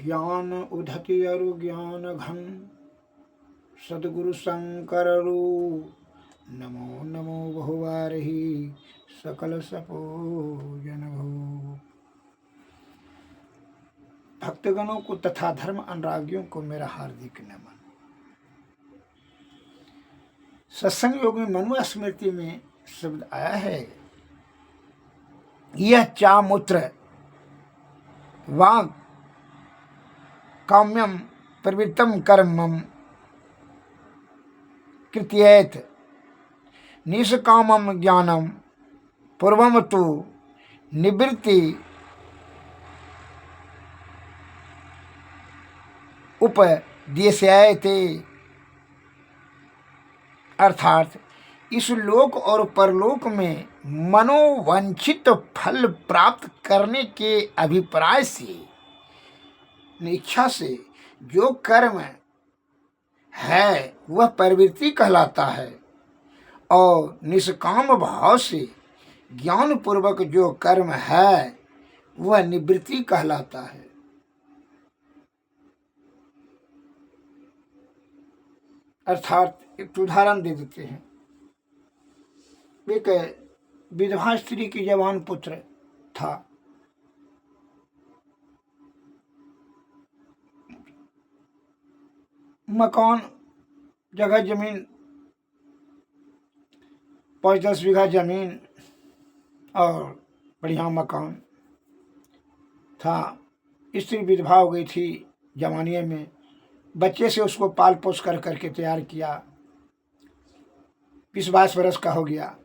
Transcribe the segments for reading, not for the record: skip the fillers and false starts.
ज्ञान उदधि अरु ज्ञान घन सद्गुरु शंकर रू नमो नमो बहुवारहि सकल सपूजन भो। भक्तगणों को तथा धर्म अनुरागियों को मेरा हार्दिक नमन। सत्संग योग में मनु स्मृति में शब्द आया है, यह चामूत्र वाग काम्यम प्रवृत्तम कर्मम कृत्येत निष्कामम ज्ञानम पूर्वम तु निवृत्ति उपदेशयते। अर्थात इस लोक और परलोक में मनोवांछित फल प्राप्त करने के अभिप्राय से, इच्छा से जो कर्म है वह प्रवृत्ति कहलाता है, और निष्काम भाव से ज्ञान पूर्वक जो कर्म है वह निवृत्ति कहलाता है। अर्थात एक उदाहरण दे देते हैं। एक विधवा स्त्री की जवान पुत्र था। मकान जगह जमीन 5-10 बीघा जमीन और बढ़िया मकान था। स्त्री विधवा हो गई थी जवानी में। बच्चे से उसको पाल पोस कर करके तैयार किया। 20-22 वर्ष का हो गया।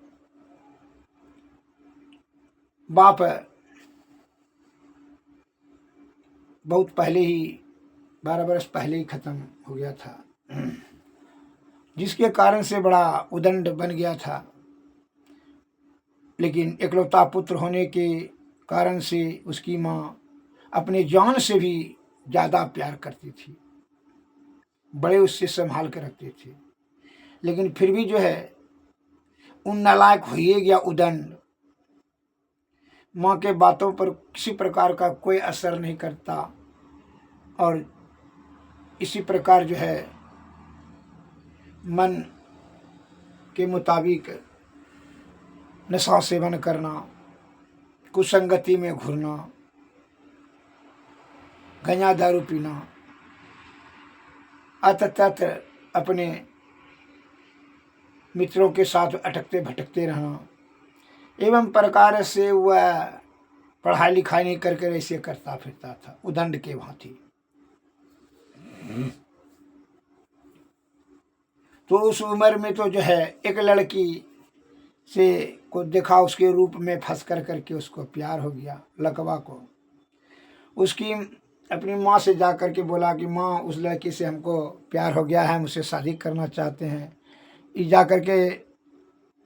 बाप बहुत पहले ही 12 वर्ष पहले ही खत्म हो गया था, जिसके कारण से बड़ा उदंड बन गया था। लेकिन एकलौता पुत्र होने के कारण से उसकी माँ अपने जान से भी ज़्यादा प्यार करती थी, बड़े उससे संभाल कर रखते थे। लेकिन फिर भी जो है उन नालायक हो ही गया उदंड। माँ के बातों पर किसी प्रकार का कोई असर नहीं करता, और इसी प्रकार जो है मन के मुताबिक नशा सेवन करना, कुसंगति में घुरना, गंजा दारू पीना, अतः अपने मित्रों के साथ अटकते भटकते रहना, एवं प्रकार से वह पढ़ाई लिखाई नहीं करके ऐसे करता फिरता था उदंड के भांति। तो उस उम्र में तो जो है एक लड़की से को देखा, उसके रूप में फंस कर करके उसको प्यार हो गया। लकवा को उसकी अपनी माँ से जा कर के बोला कि माँ उस लड़की से हमको प्यार हो गया है, मुझसे शादी करना चाहते हैं। इस जा कर के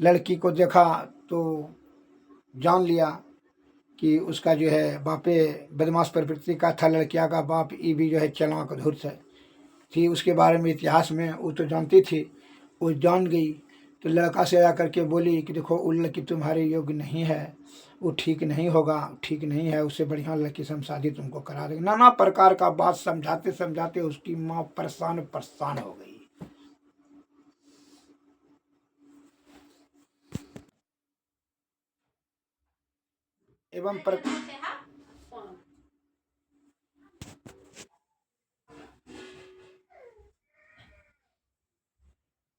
लड़की को देखा तो जान लिया कि उसका जो है बापे बदमाश प्रवृत्ति का था। लड़किया का बाप ये भी जो है चालाक धूर्त थी। उसके बारे में इतिहास में वो तो जानती थी। वो जान गई तो लड़का से आ करके बोली कि देखो उन लड़की तुम्हारे योग्य नहीं है, वो ठीक नहीं होगा, ठीक नहीं है, उससे बढ़िया लड़की से हम शादी तुमको करा देंगे। नाना प्रकार का बात समझाते समझाते उसकी माँ परेशान परेशान हो गई। एवं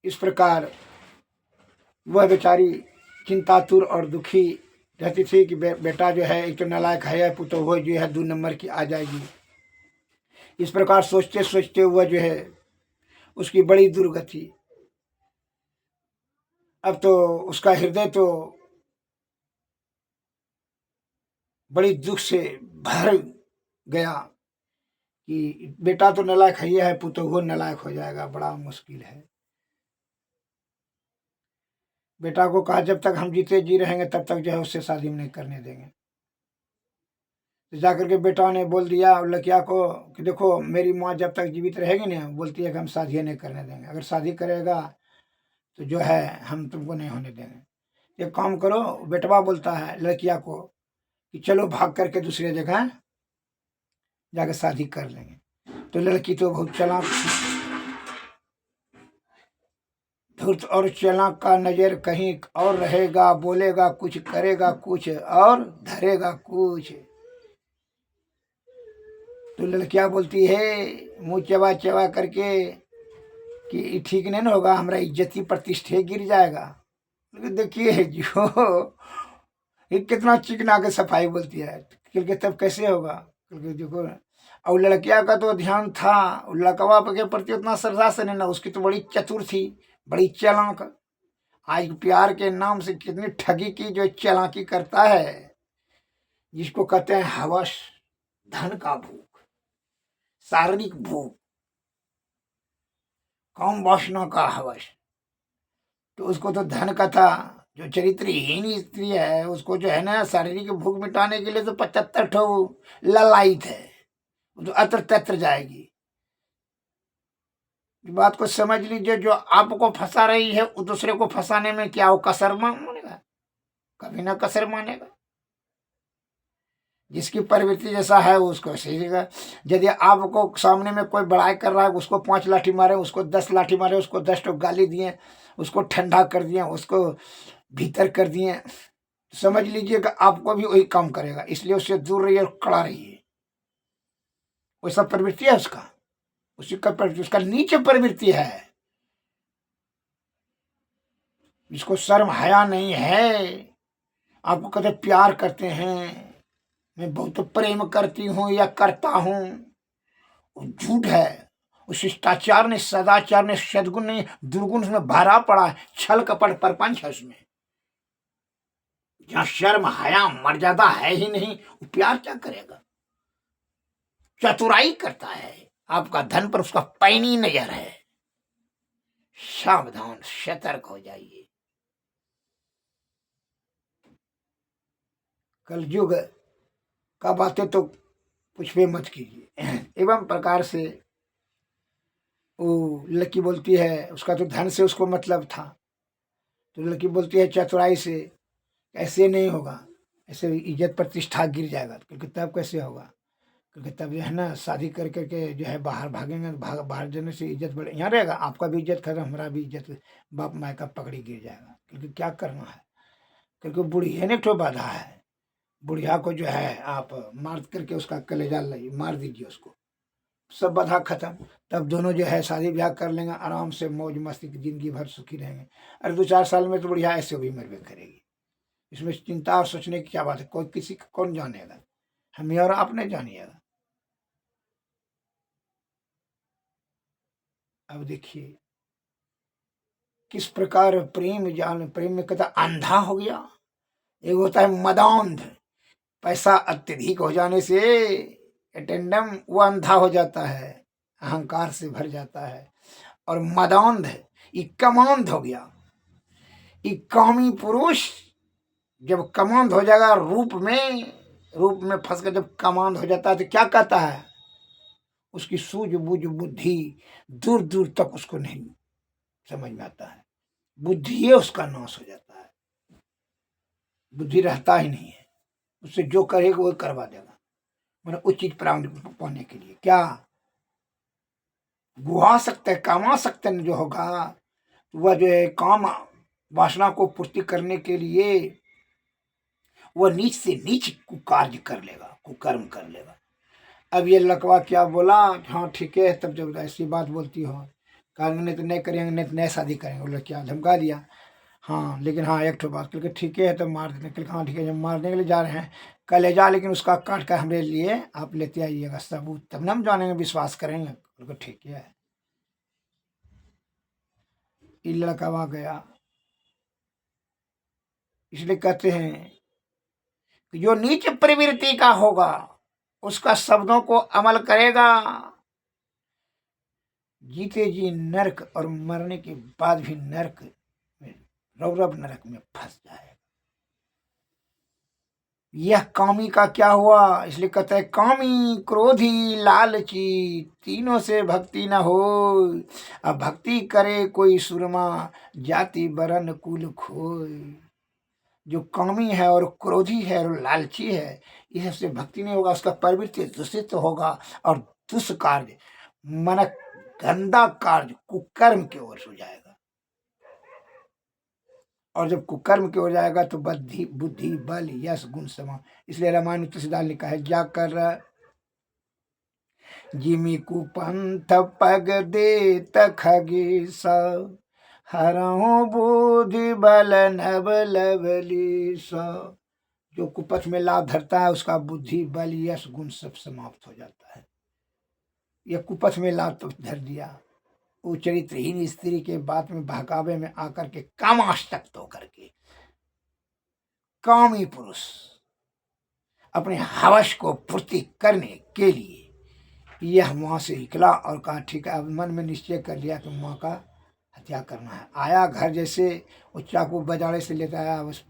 इस प्रकार वह बेचारी चिंतातुर और दुखी रहती थी कि बेटा जो है एक तो नालायक है, पुत्र वो जो है 2 नंबर की आ जाएगी। इस प्रकार सोचते सोचते हुआ जो है उसकी बड़ी दुर्गति। अब तो उसका हृदय तो बड़ी दुख से भर गया कि बेटा तो नालायक है, पुत्र वो नालायक हो जाएगा, बड़ा मुश्किल है। बेटा को कहा जब तक हम जीते जी रहेंगे तब तक जो है उससे शादी नहीं करने देंगे। तो जाकर के बेटा ने बोल दिया लड़किया को कि देखो मेरी माँ जब तक जीवित रहेगी ना, बोलती है कि हम शादी नहीं करने देंगे, अगर शादी करेगा तो जो है हम तुमको नहीं होने देंगे। एक काम करो, बेटवा बोलता है लड़किया को कि चलो भाग करके दूसरी जगह जाके शादी कर लेंगे। तो लड़की तो बहुत चालाक थी, धूर्त और चालाक का नजर कहीं और रहेगा, बोलेगा कुछ, करेगा कुछ और धरेगा कुछ। तो लड़कियां बोलती है मुंह चबा चबा करके कि ये ठीक नहीं ना होगा, हमारा इज्जती प्रतिष्ठे गिर जाएगा। लेकिन देखिए जो ये कितना चिकना के सफाई बोलती है, क्योंकि तब कैसे होगा, क्योंकि देखो। और लड़किया का तो ध्यान था, लड़कवा के प्रति उतना श्रद्धा से नहीं ना, उसकी तो बड़ी चतुर थी, बड़ी चालाक। आज प्यार के नाम से कितनी ठगी की जो चालाकी करता है, जिसको कहते हैं हवस, धन का भूख, शारीरिक भूख, काम वासना का हवस। तो उसको तो धन का था। जो चरित्रहीन स्त्री है उसको जो है ना शारीरिक भूख मिटाने के लिए तो 75 ठो ललायत है, वो तो अत्र तत्र जाएगी। बात को समझ लीजिए, जो आपको फंसा रही है वो दूसरे को फंसाने में क्या वो कसर मानेगा? कभी ना कसर मानेगा। जिसकी प्रवृत्ति जैसा है उसको सीखेगा। यदि आपको सामने में कोई बड़ाई कर रहा है, उसको 5 लाठी मारे, उसको 10 लाठी मारे, उसको 10 तो गाली दिए, उसको ठंडा कर दिए, उसको भीतर कर दिए, समझ लीजिए कि आपको भी वही काम करेगा। इसलिए उससे दूर रहिए और कड़ा रहिए। वैसा प्रवृत्ति है उसका, उसी का प्रवृत्ति, उसका नीचे प्रवृत्ति है। इसको शर्म हया नहीं है। आपको कहते प्यार करते हैं, मैं बहुत प्रेम करती हूँ या करता हूँ, वो झूठ है। उस शिष्टाचार ने, सदाचार ने, सदगुण ने, दुर्गुण उसमें भरा पड़ा है, छल कपट परपंच है उसमें। जहाँ शर्म हया मर्यादा है ही नहीं, वो प्यार क्या करेगा? चतुराई करता है, आपका धन पर उसका पैनी नजर है। सावधान, सतर्क हो जाइए। कलयुग का बातें तो कुछ भी मत कीजिए। एवं प्रकार से वो लड़की बोलती है, उसका तो धन से उसको मतलब था, तो लड़की बोलती है चतुराई से, ऐसे नहीं होगा, ऐसे इज्जत प्रतिष्ठा गिर जाएगा। क्योंकि तब कैसे होगा, क्योंकि तब जो है ना शादी कर करके जो है बाहर भागेंगे, बाहर जाने से इज्जत बढ़े, यहाँ रहेगा आपका भी इज्जत खत्म, हमारा भी इज्जत, बाप माए का पगड़ी गिर जाएगा। क्योंकि क्या करना है, क्योंकि बुढ़िया ने तो बाधा है। बुढ़िया को जो है आप मार करके उसका कलेजा लाइए, मार दीजिए उसको, सब बाधा खत्म। तब दोनों जो है शादी ब्याह कर लेंगे, आराम से मौज मस्ती की जिंदगी भर सुखी रहेंगे। अरे 2-4 साल में तो बुढ़िया ऐसे भी मरबे करेगी। इसमें चिंता और सोचने की क्या बात है? कोई किसी को कौन जानेगा, हम और आप नहीं जानिएगा। अब देखिए किस प्रकार प्रेम जाल, प्रेम में कहता अंधा हो गया। एक होता है मदांध, पैसा अत्यधिक हो जाने से अटेंडम वो अंधा हो जाता है, अहंकार से भर जाता है। और मदांध ये कमांध हो गया। ये कामी पुरुष जब कमांध हो जाएगा, रूप में फंस कर जब कमांध हो जाता है तो क्या कहता है, उसकी सूझबूझ बुद्धि दूर दूर तक उसको नहीं समझ में आता है, बुद्धि उसका नाश हो जाता है, बुद्धि रहता ही नहीं है। उससे जो करेगा वो करवा देगा, मतलब उस चीज प्राप्त पाने के लिए क्या गुहा सकते हैं, कमा सकते हैं जो होगा, वह जो है काम वासना को पूर्ति करने के लिए वह नीच से नीच कुकार्य कर लेगा, कुकर्म कर लेगा। अब ये लकवा क्या बोला, हाँ ठीक है, तब जब ऐसी बात बोलती हो, कहेंगे नहीं तो नहीं करेंगे, नहीं तो नए शादी करेंगे। बोले क्या, धमका दिया। हाँ लेकिन हाँ एक ठो बात, क्योंकि ठीक है तो मार देने के लिए, हाँ ठीक है, जब मारने के लिए जा रहे हैं कल ले जा, लेकिन उसका काट कर हमारे लिए आप लेते आइएगा सबूत, तब ना हम जानेंगे, विश्वास करेंगे। बोले ठीक है। ये लड़का वहां गया। इसलिए कहते हैं कि जो नीच प्रवृत्ति का होगा उसका शब्दों को अमल करेगा, जीते जी नरक और मरने के बाद भी नरक में, रौरव नरक में फंस जाएगा। यह कामी का क्या हुआ, इसलिए कहते हैं कामी क्रोधी लालची तीनों से भक्ति न हो। अब भक्ति करे कोई सुरमा, जाति बरन कुल खोय। जो कामी है और क्रोधी है और लालची है, इस सबसे भक्ति नहीं होगा, उसका प्रवृत्ति दूषित होगा और दुष्कार्य मन गंदा कार्य कुकर्म की ओर हो जाएगा। और जब कुकर्म की ओर जाएगा तो बुद्धि बुद्धि बल यश गुण समा। इसलिए रामायण तुलसीदास ने कहा है, जा कर जिमि कुपंथ पग दे खगेश हरहु बुद्धि बल नभ लवलीस। जो कुपथ में लाभ धरता है उसका बुद्धि बल यश गुण सब समाप्त हो जाता है। यह कुपथ में लाभ तो धर दिया, वो चरित्रहीन स्त्री के बात में बहकावे में आकर के कामाशक्त होकर के कामी पुरुष अपने हवस को पूर्ति करने के लिए यह वहां से निकला और कहा ठीक है, अब मन में निश्चय कर लिया कि माँ का हत्या करना है। आया घर, जैसे वो चाकू बाजारे से लेता आया, उस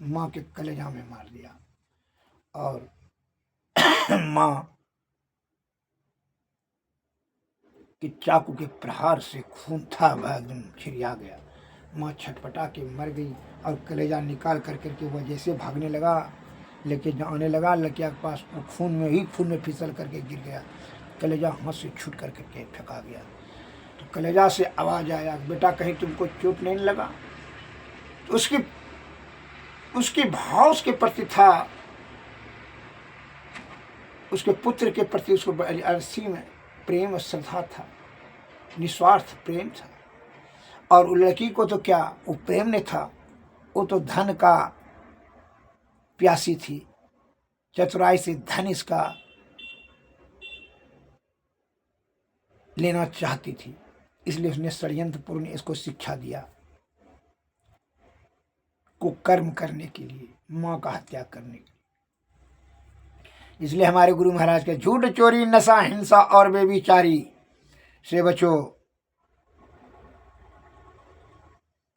माँ के कलेजा में मार दिया और माँ कि चाकू के प्रहार से खून था वह एकदम छिड़िया गया। माँ छटपटा के मर गई और कलेजा निकाल कर करके वह जैसे भागने लगा, लेके आने लगा लड़किया के पास, वो खून में फिसल करके गिर गया। कलेजा हाथ से छूट कर करके फेंका गया। तो कलेजा से आवाज़ आया, बेटा कहीं तुमको चोट नहीं लगा? तो उसकी भाव उसके प्रति था, उसके पुत्र के प्रति उसको असीम प्रेम और श्रद्धा था, निस्वार्थ प्रेम था। और उस लड़की को तो क्या वो प्रेम नहीं था, वो तो धन का प्यासी थी, चतुराई से धन इसका लेना चाहती थी। इसलिए उसने षड्यंत्रपूर्ण इसको शिक्षा दिया कुकर्म करने के लिए, माँ का हत्या करने के लिए। इसलिए हमारे गुरु महाराज के झूठ चोरी नशा हिंसा और बेविचारी से बचो,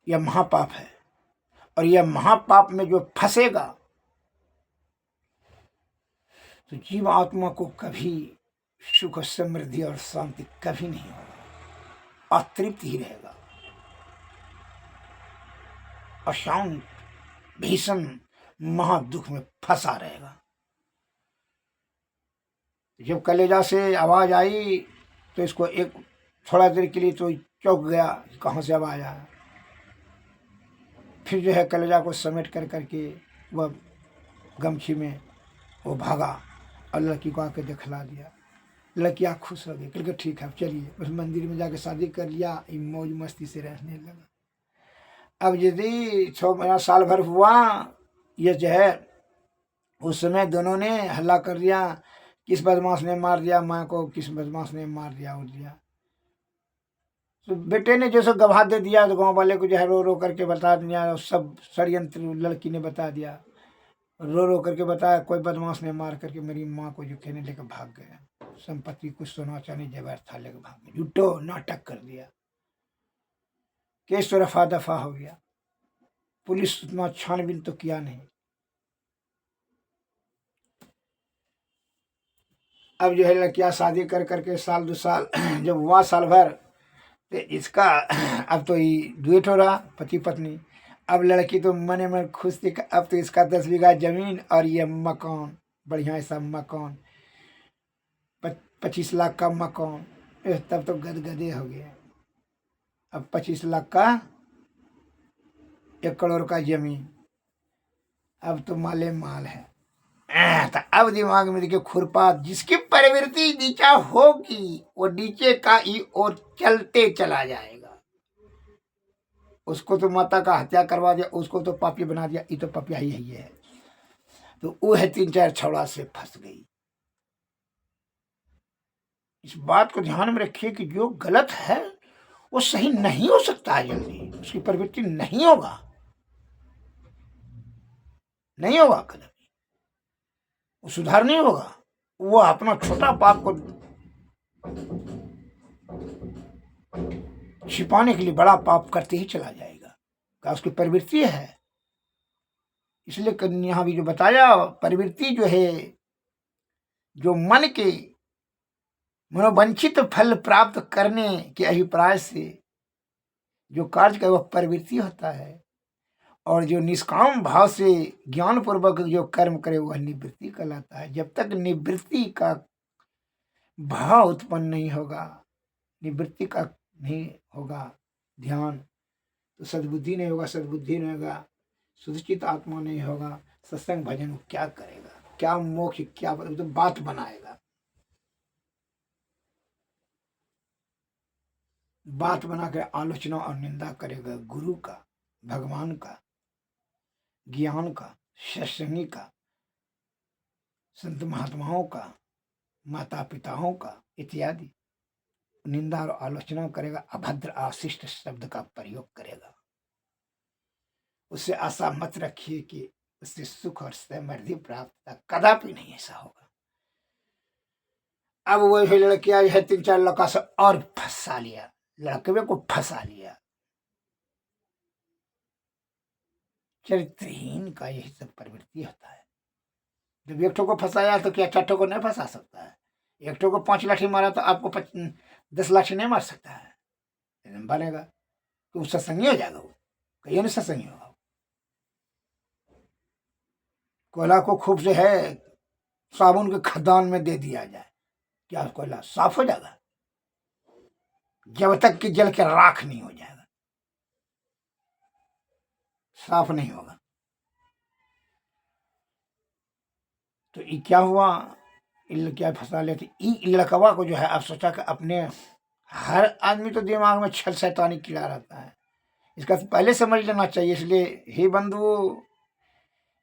यह महापाप है। और यह महापाप में जो फंसेगा तो जीव आत्मा को कभी सुख समृद्धि और शांति कभी नहीं होगा, अतृप्त ही रहेगा, अशांत भीषण महादुख में फंसा रहेगा। जब कलेजा से आवाज आई तो इसको एक थोड़ा देर के लिए तो चौंक गया, कहाँ से आवाज आया। फिर जो है कलेजा को समेट कर करके वह गमछी में वो भागा और लड़की को आके दिखला दिया। लड़कियाँ खुश हो गई, क्योंकि ठीक है चलिए, उस मंदिर में जाके शादी कर लिया, मौज मस्ती से रहने लगा। अब यदि 6 महीना साल भर हुआ, ये जो है उस समय दोनों ने हल्ला कर दिया, किस बदमाश ने मार दिया माँ को, किस बदमाश ने मार दिया और दिया। तो बेटे ने जैसे गवाह दे दिया, तो गांव वाले को जो है रो रो करके बता दिया, सब षड्यंत्र लड़की ने बता दिया, रो रो करके बताया कोई बदमाश ने मार करके मेरी माँ को जो कहने लेकर भाग गया, संपत्ति कुछ सोना चांदी जेवर था लेकर भाग गया। झूठो नाटक कर दिया, केस तो रफा दफा हो गया। पुलिस उतना छानबीन तो किया नहीं। अब जो है लड़कियां शादी कर करके साल 2 साल जब हुआ साल भर, तो इसका अब तो ये डुएट हो रहा पति पत्नी। अब लड़की तो मने मन खुश थी, अब तो इसका 10 बीघा जमीन और ये मकान, बढ़िया ऐसा मकान, 25 लाख का मकान। तब तो गदगदे हो गया। अब 25 लाख का 1 करोड़ का जमीन, अब तो माले माल है। तो अब दिमाग में देखिए खुरपात, जिसकी प्रवृत्ति नीचा होगी वो नीचे का ही और चलते चला जाएगा। उसको तो माता का हत्या करवा दिया, उसको तो पापी बना दिया, ये तो पापिया ही है। तो वो है 3-4 छौड़ा से फंस गई। इस बात को ध्यान में रखिए कि जो गलत है वो सही नहीं हो सकता है, जल्दी उसकी प्रवृत्ति नहीं होगा, नहीं होगा, कदम वो सुधार नहीं होगा। वो अपना छोटा पाप को छिपाने के लिए बड़ा पाप करते ही चला जाएगा, क्या उसकी प्रवृत्ति है। इसलिए यहाँ भी जो बताया, प्रवृत्ति जो है, जो मन के मनोवांछित फल प्राप्त करने के अभिप्राय से जो कार्य का वह प्रवृत्ति होता है, और जो निष्काम भाव से ज्ञान पूर्वक जो कर्म करे वह निवृत्ति कहलाता है। जब तक निवृत्ति का भाव उत्पन्न नहीं होगा, निवृत्ति का नहीं होगा ध्यान, तो सद्बुद्धि नहीं होगा, सद्बुद्धि नहीं होगा, सुचित आत्मा नहीं होगा, सत्संग भजन क्या करेगा, क्या मोक्ष, क्या तो बात बनाएगा, बात बना कर आलोचना और निंदा करेगा गुरु का, भगवान का, ज्ञान का, सत्संगी का, संत महात्माओं का, माता पिताओं का इत्यादि निंदा और आलोचना करेगा, अभद्र अशिष्ट शब्द का प्रयोग करेगा। उससे आशा मत रखिए कि उससे सुख और समृद्धि प्राप्त, कदापि नहीं ऐसा होगा। अब वही लड़कियां है 3-4 लड़का से और फंसा लिया, लड़के को फंसा लिया। चरित्रहीन का यही सब प्रवृत्ति होता है। जब एक ठो को फंसाया तो क्या 4 ठो को नहीं फंसा सकता है? एक ठो को 5 लाठी मारा तो आपको 10 लाठी नहीं मार सकता है, बनेगा तो सत्संगी हो जाएगा, वो कहीं नहीं सत्संगी होगा। कोयला को खूब से है साबुन के खदान में दे दिया जाए, क्या कोयला साफ हो जाएगा? जब तक कि जल के राख नहीं हो जाएगा, साफ नहीं होगा। तो ये क्या हुआ, क्या फंसा लेते लड़कवा को जो है। आप सोचा कि अपने हर आदमी तो दिमाग में छल शैतानी कीड़ा रहता है, इसका पहले समझ लेना चाहिए। इसलिए हे बंधु,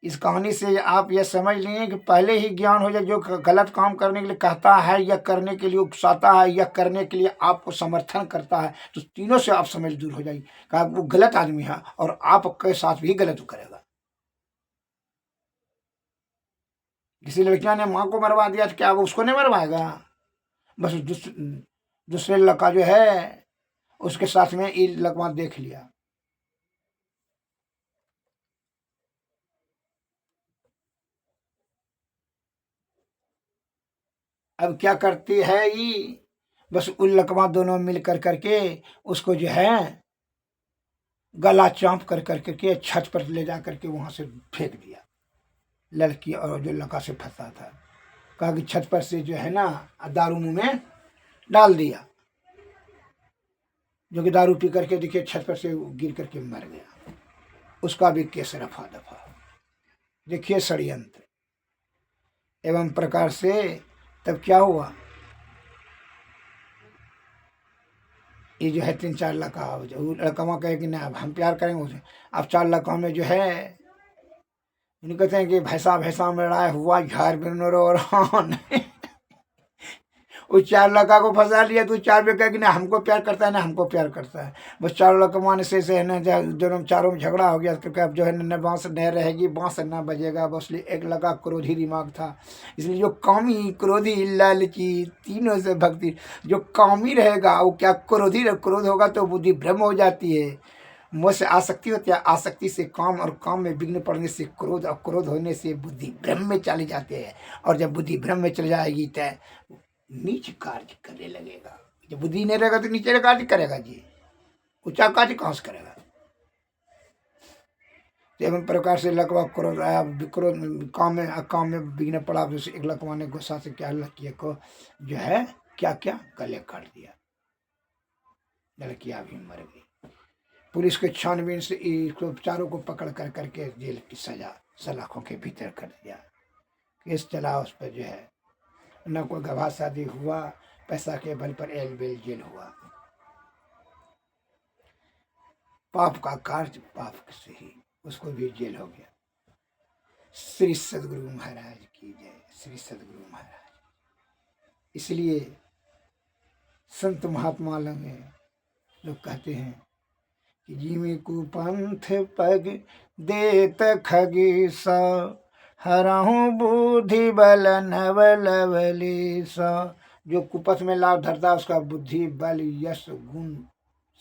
इस कहानी से आप यह समझ लें कि पहले ही ज्ञान हो जाए। जो गलत काम करने के लिए कहता है या करने के लिए उकसाता है या करने के लिए आपको समर्थन करता है, तो तीनों से आप समझ दूर हो जाइए कि वो गलत आदमी है और आपके साथ भी गलत करेगा। किसी लड़कियां ने माँ को मरवा दिया तो क्या वो उसको नहीं मरवाएगा? बस दूसरे लड़का जो है उसके साथ में ये लड़का देख लिया। अब क्या करती है ये, बस उन लकवा दोनों मिल कर करके उसको जो है गला चाँप कर करके छत पर ले जा करके वहां से फेंक दिया। लड़की और जो लड़का से फंसा था, कहा कि छत पर से जो है ना दारू मुंह में डाल दिया, जो कि दारू पी करके देखिए छत पर से गिर करके मर गया। उसका भी केस रफा दफा। देखिए षड्यंत्र एवं प्रकार से। तब क्या हुआ, ये जो है 3-4 लड़का, लड़का कहे कि ना अब हम प्यार करेंगे उसे। अब 4 लड़कों में जो है इन्हें कहते हैं कि भैंसा भैंसा में लड़ाई हुआ, झार बिनो और उस 4 लड़का को फंसा लिया तो 4 भी कहे कि ना हमको प्यार करता है, ना हमको प्यार करता है। बस 4 लड़का माने से है ना, दोनों चारों में झगड़ा हो गया। क्योंकि अब जो है न बांस न रहेगी, बांस न बजेगा। बस एक लड़का क्रोधी दिमाग था, इसलिए जो कामी क्रोधी लालची तीनों से भक्ति, जो कामी रहेगा वो क्या क्रोधी, क्रोध होगा तो बुद्धि भ्रम हो जाती है, मोह से आसक्ति होती है, आसक्ति से काम और काम में विघ्न पड़ने से क्रोध, और क्रोध होने से बुद्धि भ्रम में चली जाती है। और जब बुद्धि भ्रम में चली जाएगी तो नीच कार्य करने लगेगा। जब बुद्धि नहीं रहेगा तो नीचे कार्य करेगा जी, ऊंचा कार्य कहां से करेगा? एवं प्रकार से लकवा क्रोध आया, क्रोध काम में अकाम में विघ्न पड़ा। जैसे एक लकवा ने गुस्सा से क्या लड़किया को जो है क्या क्या गले काट दिया, लड़कियां भी मर गई। पुलिस के छानबीन से इसको चारों को पकड़ कर करके जेल की सजा सलाखों के भीतर कर दिया। केस चला उस पर, जो है न कोई गवाह शादी हुआ, पैसा के बल पर एल बेल जेल हुआ। पाप का कार्य पाप से ही उसको भी जेल हो गया। श्री सदगुरु महाराज की जय, श्री सदगुरु महाराज। इसलिए संत महात्मा लोग कहते हैं कि जिमी कुपंथ पग देत खगी सा, हराहूं बुद्धि बल नवलवली सा। जो कुपथ में लाभ धरता उसका बुद्धि बल यश गुण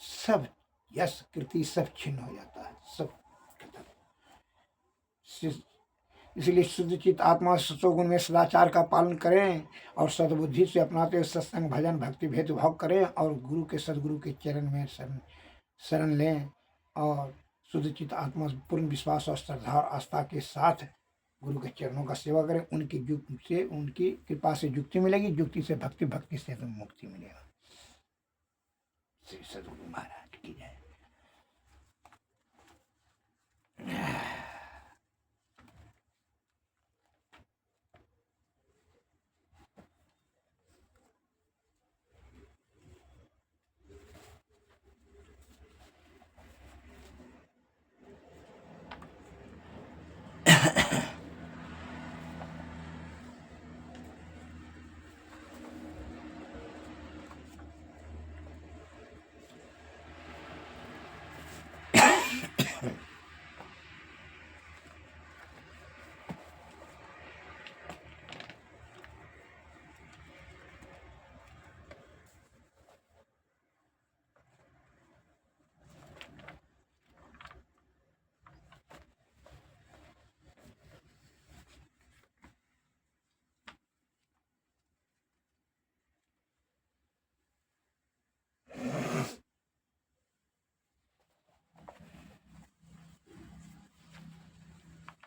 सब, यश कृति सब छिन्न हो जाता है, सब खत्म। इसलिए शुद्ध चित्त आत्मा सत्वगुण में सदाचार का पालन करें और सद्बुद्धि से अपनाते हुए सत्संग भजन भक्ति भेदभाव करें और गुरु के सदगुरु के चरण में शरण लें और शुद्ध चित्त आत्मा पूर्ण विश्वास और श्रद्धा और आस्था के साथ गुरु के चरणों का सेवा करें। उनकी युक्ति से, उनकी कृपा से युक्ति मिलेगी, युक्ति से भक्ति, भक्ति से मुक्ति मिलेगा। श्री सद्गुरु महाराज की जय।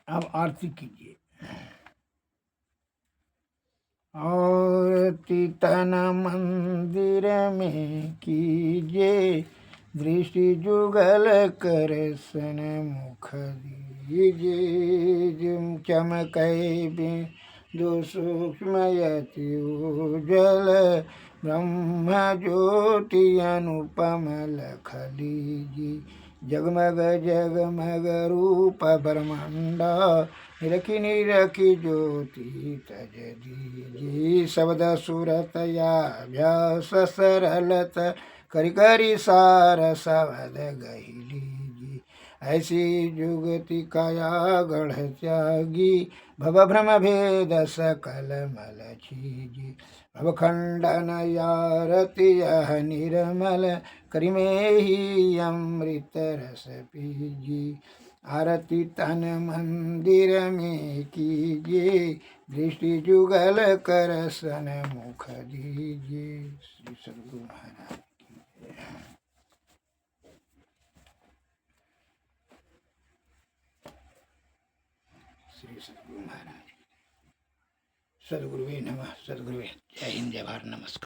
अब आरती कीजिए। आरती तन मंदिर में कीजिए, दृष्टि जुगल कर सन मुख दीजिए। चमकै बिंदु सूक्ष्म यति उज्ज्वल, ब्रह्म ज्योति अनुपम लख लीजिए। जगमग जगमग रूप ब्रह्मांडा, निरखी निरखी ज्योति तज दीजिए। शब्द सुरत याभ्यास सरलत, करि करि सार शब्द गहि लीजिए। ऐसी जुगति काया गढ़ त्यागी, भव भ्रम भेद सकल मल छीजी। भव खंडन यारति यह निर्मल, करि में ही अमृत रस पीजी। आरती तन मंदिर में कीजिए, दृष्टि जुगल कर सन मुख दीजिए। श्री सद्गुरु महाराज की जय। श्री सद्गुरु महाराज। सद्गुरुवे नमः। सद्गुरुवे जय हिंद, जय भारत, नमस्कार।